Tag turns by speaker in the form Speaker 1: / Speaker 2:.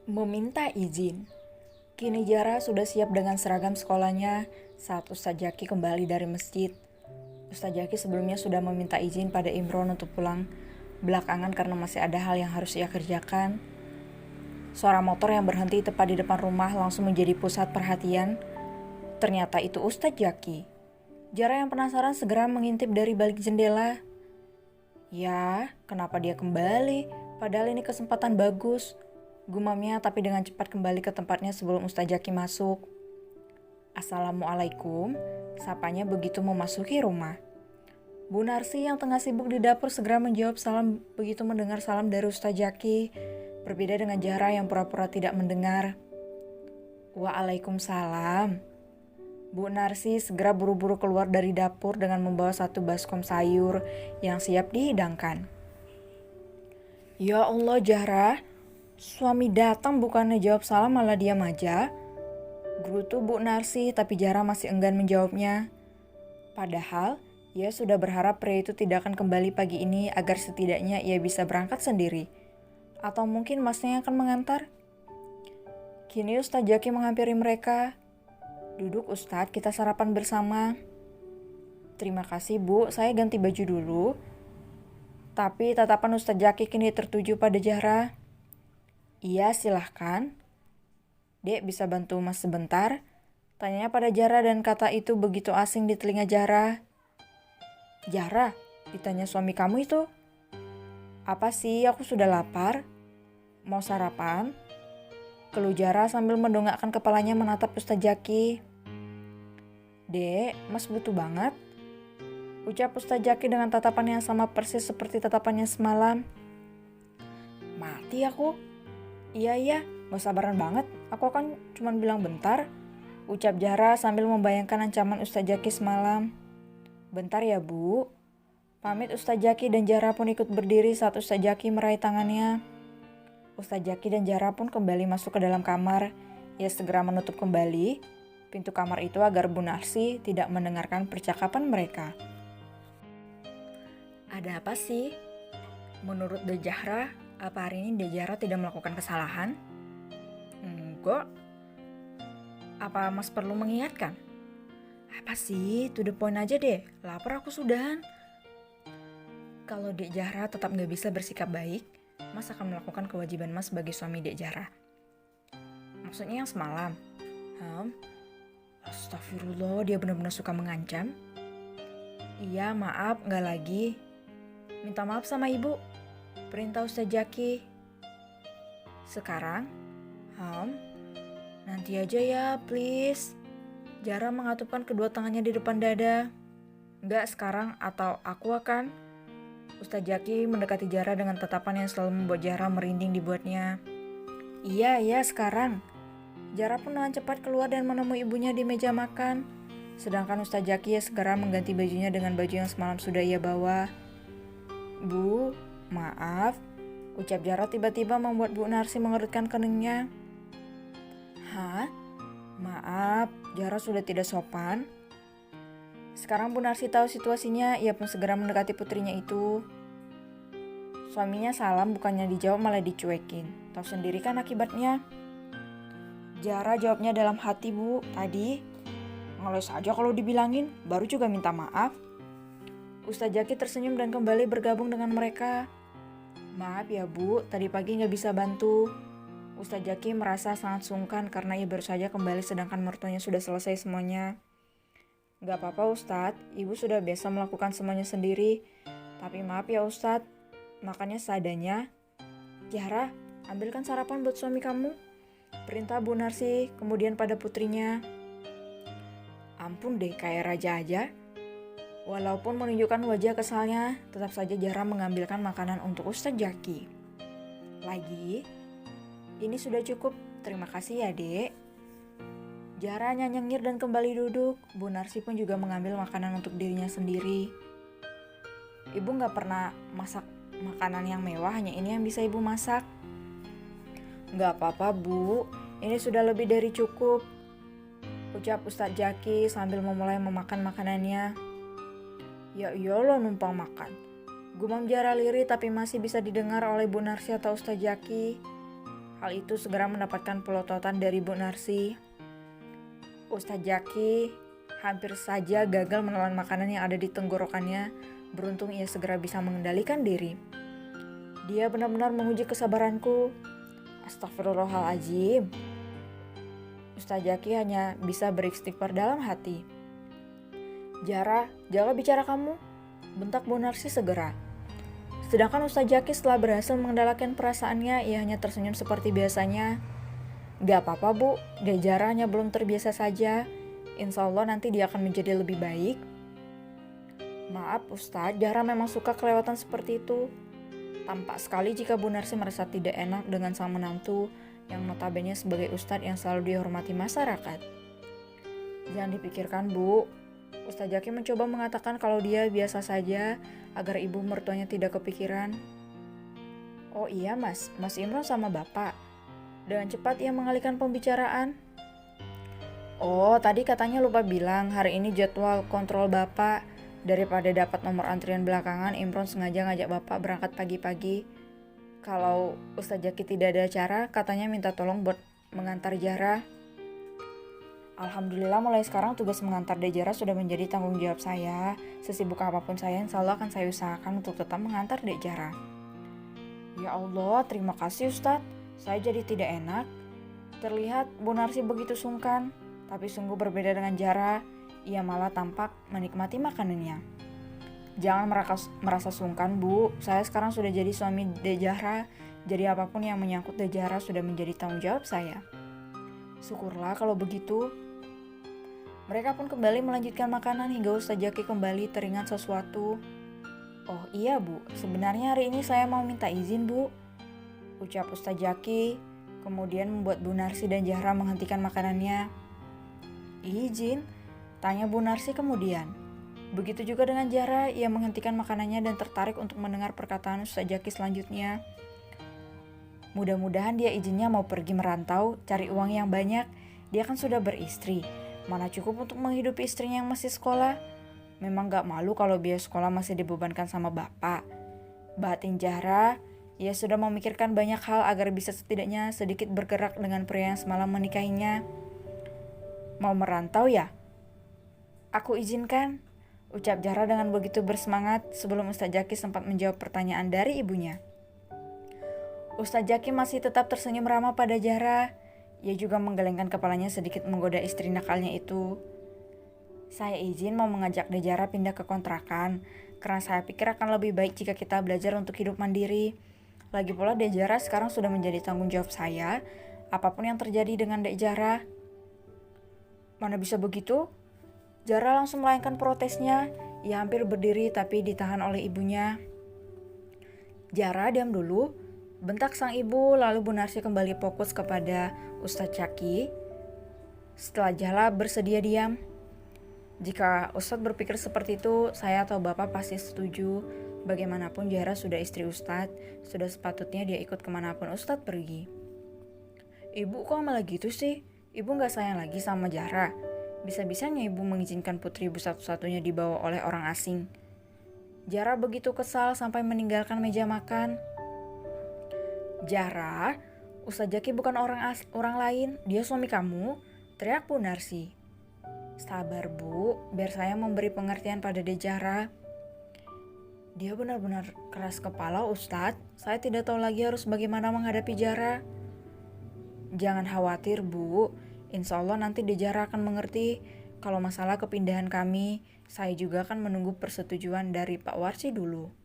Speaker 1: Meminta izin. Kini Jara sudah siap dengan seragam sekolahnya saat Ustadz Jaki kembali dari masjid. Ustadz Jaki sebelumnya sudah meminta izin pada Imron untuk pulang belakangan karena masih ada hal yang harus ia kerjakan. Suara motor yang berhenti tepat di depan rumah langsung menjadi pusat perhatian. Ternyata itu Ustadz Jaki. Jara yang penasaran segera mengintip dari balik jendela. Ya, kenapa dia kembali? Padahal ini kesempatan bagus. Gumamnya tapi dengan cepat kembali ke tempatnya sebelum Ustadz Jaki masuk. Assalamualaikum, sapanya begitu memasuki rumah. Bu Narsi yang tengah sibuk di dapur segera menjawab salam begitu mendengar salam dari Ustadz Jaki. Berbeda dengan Jara yang pura-pura tidak mendengar. Waalaikumsalam. Bu Narsi segera buru-buru keluar dari dapur dengan membawa satu baskom sayur yang siap dihidangkan. Ya Allah Jara, suami datang bukannya jawab salam malah diam aja. Gerutu Bu Narsi tapi Jara masih enggan menjawabnya. Padahal ia sudah berharap pria itu tidak akan kembali pagi ini agar setidaknya ia bisa berangkat sendiri. Atau mungkin masnya akan mengantar. Kini Ustadz Jaki menghampiri mereka. Duduk Ustadz, kita sarapan bersama. Terima kasih Bu, saya ganti baju dulu. Tapi tatapan Ustadz Jaki kini tertuju pada Jara. Iya, silahkan. Dek, bisa bantu Mas sebentar? Tanyanya pada Jara dan kata itu begitu asing di telinga Jara. Jara, ditanya suami kamu itu. Apa sih, aku sudah lapar. Mau sarapan? Keluh Jara sambil mendongakkan kepalanya menatap Ustadz Jaki. Dek, Mas butuh banget. Ucap Ustadz Jaki dengan tatapan yang sama persis seperti tatapannya semalam. Mati aku. Iya, gak sabaran banget. Aku kan cuma bilang bentar. Ucap Jara sambil membayangkan ancaman Ustadz Jaki semalam. Bentar ya Bu. Pamit Ustadz Jaki dan Jara pun ikut berdiri saat Ustadz Jaki meraih tangannya. Ustadz Jaki dan Jara pun kembali masuk ke dalam kamar. Ia segera menutup kembali pintu kamar itu agar Bu Narsi tidak mendengarkan percakapan mereka. Ada apa sih? Menurut Dejahra, apa hari ini Dejahra tidak melakukan kesalahan? Enggak. Apa Mas perlu mengingatkan? Apa sih? To the point aja deh. Lapar aku sudahan. Kalau Dek Jahra tetap gak bisa bersikap baik, Mas akan melakukan kewajiban Mas sebagai suami Dek Jahra. Maksudnya yang semalam? Astagfirullah, dia benar-benar suka mengancam. Iya, maaf, gak lagi. Minta maaf sama ibu. Perintah Ustadz Jaki. Sekarang? Nanti aja ya, please. Jara mengatupkan kedua tangannya di depan dada. Enggak sekarang atau aku akan. Ustadz Jaki mendekati Jara dengan tatapan yang selalu membuat Jara merinding dibuatnya. Iya, sekarang. Jara pun dengan cepat keluar dan menemui ibunya di meja makan. Sedangkan Ustadz Jaki segera mengganti bajunya dengan baju yang semalam sudah ia bawa. Bu, maaf. Ucap Jara tiba-tiba membuat Bu Narsi mengerutkan keningnya. Hah? Maaf, Jara sudah tidak sopan. Sekarang Bu Narsi tahu situasinya, ia pun segera mendekati putrinya itu. Suaminya salam bukannya dijawab malah dicuekin. Tahu sendiri kan akibatnya. Jara jawabnya dalam hati, Bu, tadi. Ngeles aja kalau dibilangin, baru juga minta maaf. Ustadz Jaki tersenyum dan kembali bergabung dengan mereka. Maaf ya Bu, tadi pagi gak bisa bantu. Ustadz Jaki merasa sangat sungkan karena ia baru saja kembali sedangkan mertuanya sudah selesai semuanya. Gak apa-apa Ustadz, Ibu sudah biasa melakukan semuanya sendiri. Tapi maaf ya Ustadz, makannya seadanya. Jara, ambilkan sarapan buat suami kamu. Perintah Bu Narsi, kemudian pada putrinya. Ampun deh, kayak raja aja. Walaupun menunjukkan wajah kesalnya, tetap saja Jara mengambilkan makanan untuk Ustadz Jaki. Lagi, ini sudah cukup, terima kasih ya dek. Jara nyengir dan kembali duduk. Bu Narsi pun juga mengambil makanan untuk dirinya sendiri. Ibu gak pernah masak makanan yang mewah, hanya ini yang bisa ibu masak. Nggak apa-apa Bu, ini sudah lebih dari cukup, ucap Ustadz Jaki sambil memulai memakan makanannya. Ya iyalah numpang makan, gumam Jara lirih tapi masih bisa didengar oleh Bu Narsi atau Ustadz Jaki. Hal itu segera mendapatkan pelototan dari Bu Narsi. Ustadz Jaki hampir saja gagal menelan makanan yang ada di tenggorokannya. Beruntung ia segera bisa mengendalikan diri. Dia benar-benar menguji kesabaranku. Astagfirullahaladzim. Ustadz Jaki hanya bisa beristighfar dalam hati. Jara, jaga bicara kamu, bentak Bu Narsi segera. Sedangkan Ustadz Jaki setelah berhasil mengendalikan perasaannya, ia hanya tersenyum seperti biasanya. Gak apa-apa Bu, Jara hanya belum terbiasa saja. Insya Allah nanti dia akan menjadi lebih baik. Maaf Ustadz, Jara memang suka kelewatan seperti itu. Tampak sekali jika Bu Narsi merasa tidak enak dengan sang menantu yang notabene sebagai Ustadz yang selalu dihormati masyarakat. Jangan dipikirkan Bu, Ustadz Jaki mencoba mengatakan kalau dia biasa saja agar ibu mertuanya tidak kepikiran. Oh iya Mas Imron sama Bapak. Dengan cepat ia mengalihkan pembicaraan. Oh tadi katanya lupa bilang hari ini jadwal kontrol Bapak. Daripada dapat nomor antrian belakangan, Imron sengaja ngajak Bapak berangkat pagi-pagi. Kalau Ustadz Jaki tidak ada acara, katanya minta tolong buat mengantar Jara. Alhamdulillah mulai sekarang tugas mengantar Dek Jara sudah menjadi tanggung jawab saya. Sesibuk apapun saya, insya Allah akan saya usahakan untuk tetap mengantar Dek Jara. Ya Allah, terima kasih Ustadz. Saya jadi tidak enak. Terlihat Bu Narsi begitu sungkan, tapi sungguh berbeda dengan Jara. Ia malah tampak menikmati makanannya. Jangan merasa sungkan Bu, saya sekarang sudah jadi suami Dek Jara. Jadi apapun yang menyangkut Dek Jara sudah menjadi tanggung jawab saya. Syukurlah kalau begitu. Mereka pun kembali melanjutkan makanan hingga Ustadz Jaki kembali teringat sesuatu. Oh iya Bu, sebenarnya hari ini saya mau minta izin Bu, ucap Ustadz Jaki, kemudian membuat Bu Narsi dan Jara menghentikan makanannya. Izin? Tanya Bu Narsi kemudian. Begitu juga dengan Jara, ia menghentikan makanannya dan tertarik untuk mendengar perkataan Ustadz Jaki selanjutnya. Mudah-mudahan dia izinnya mau pergi merantau, cari uang yang banyak. Dia kan sudah beristri, mana cukup untuk menghidupi istrinya yang masih sekolah. Memang gak malu kalau biaya sekolah masih dibebankan sama bapak. Batin Jara, ia sudah memikirkan banyak hal agar bisa setidaknya sedikit bergerak dengan pria yang semalam menikahinya. Mau merantau ya? Aku izinkan, ucap Jara dengan begitu bersemangat sebelum Ustadz Jaki sempat menjawab pertanyaan dari ibunya. Ustadz Jaki masih tetap tersenyum ramah pada Jara. Ia juga menggelengkan kepalanya sedikit menggoda istri nakalnya itu. Saya izin mau mengajak Dek Jara pindah ke kontrakan, karena saya pikir akan lebih baik jika kita belajar untuk hidup mandiri. Lagi pula Dek Jara sekarang sudah menjadi tanggung jawab saya, apapun yang terjadi dengan Dek Jara. Mana bisa begitu? Jara langsung melayangkan protesnya. Ia hampir berdiri tapi ditahan oleh ibunya. Jara diam dulu, bentak sang ibu. Lalu Bu Narsi kembali fokus kepada Ustadz Jaki. Setelah Jara bersedia diam. Jika Ustadz berpikir seperti itu, saya atau Bapak pasti setuju. Bagaimanapun Jara sudah istri Ustadz, sudah sepatutnya dia ikut kemanapun Ustadz pergi. Ibu kok malah gitu sih? Ibu gak sayang lagi sama Jara? Bisa-bisanya ibu mengizinkan putri ibu satu-satunya dibawa oleh orang asing. Jara begitu kesal sampai meninggalkan meja makan. Jara, Ustadz Jaki bukan orang lain, dia suami kamu, teriak Bu Narsi. Sabar Bu, biar saya memberi pengertian pada Dek Jara. Dia benar-benar keras kepala Ustadz, saya tidak tahu lagi harus bagaimana menghadapi Jara. Jangan khawatir Bu, insya Allah nanti Dek Jara akan mengerti. Kalau masalah kepindahan kami, saya juga akan menunggu persetujuan dari Pak Warsi dulu.